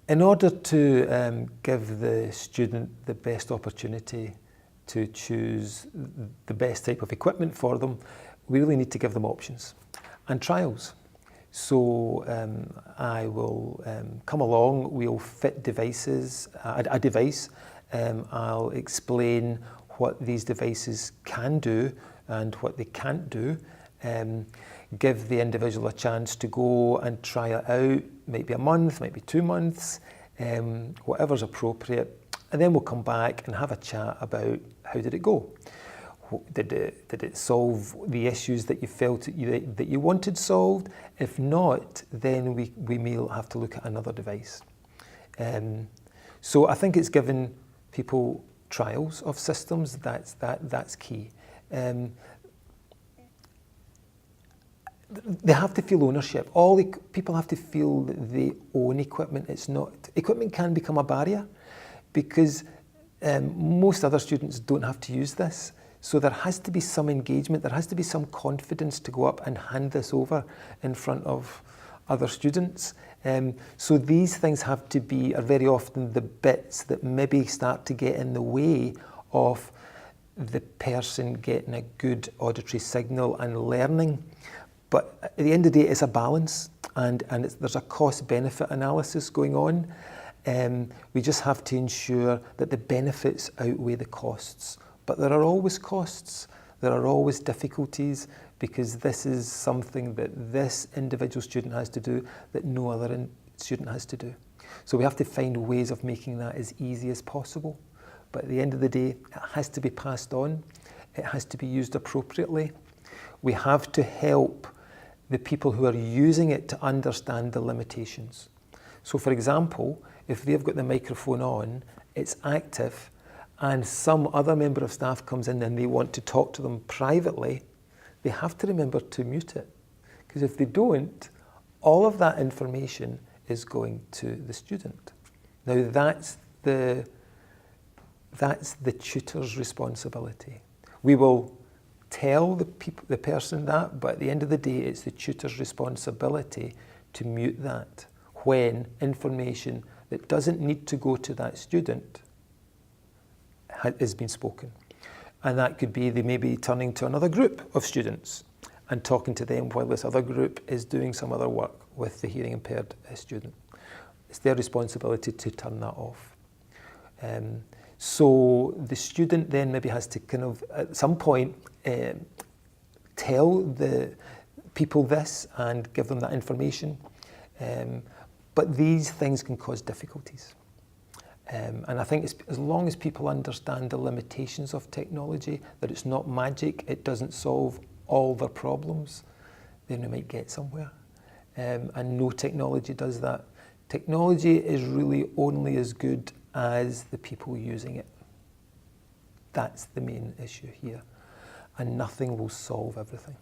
In order to give the student the best opportunity to choose the best type of equipment for them, we really need to give them options and trials. So I will come along, we'll fit devices, a device, I'll explain what these devices can do and what they can't do, give the individual a chance to go and try it out, maybe a month, maybe 2 months, whatever's appropriate, and then we'll come back and have a chat about how did it go. Did it solve the issues that you felt that you wanted solved? If not, then we may have to look at another device. So I think it's given people trials of systems. That's key. They have to feel ownership. People have to feel that they own equipment. Equipment can become a barrier because most other students don't have to use this. So there has to be some engagement, there has to be some confidence to go up and hand this over in front of other students. So these things are very often the bits that maybe start to get in the way of the person getting a good auditory signal and learning. But at the end of the day, it's a balance, and there's a cost-benefit analysis going on. We just have to ensure that the benefits outweigh the costs. But there are always costs, there are always difficulties, because this is something that this individual student has to do that no other student has to do. So we have to find ways of making that as easy as possible. But at the end of the day, it has to be passed on, it has to be used appropriately. We have to help the people who are using it to understand the limitations. So for example, if they've got the microphone on, it's active, and some other member of staff comes in and they want to talk to them privately, they have to remember to mute it. Because if they don't, all of that information is going to the student. Now that's the tutor's responsibility. We will tell the person that, but at the end of the day, it's the tutor's responsibility to mute that when information that doesn't need to go to that student has been spoken. And that could be they may be turning to another group of students and talking to them while this other group is doing some other work with the hearing impaired student. It's their responsibility to turn that off. So the student then maybe has to kind of, at some point, tell the people this and give them that information. But these things can cause difficulties. And I think as long as people understand the limitations of technology, that it's not magic, it doesn't solve all their problems, then we might get somewhere. And no technology does that. Technology is really only as good as the people using it. That's the main issue here. And nothing will solve everything.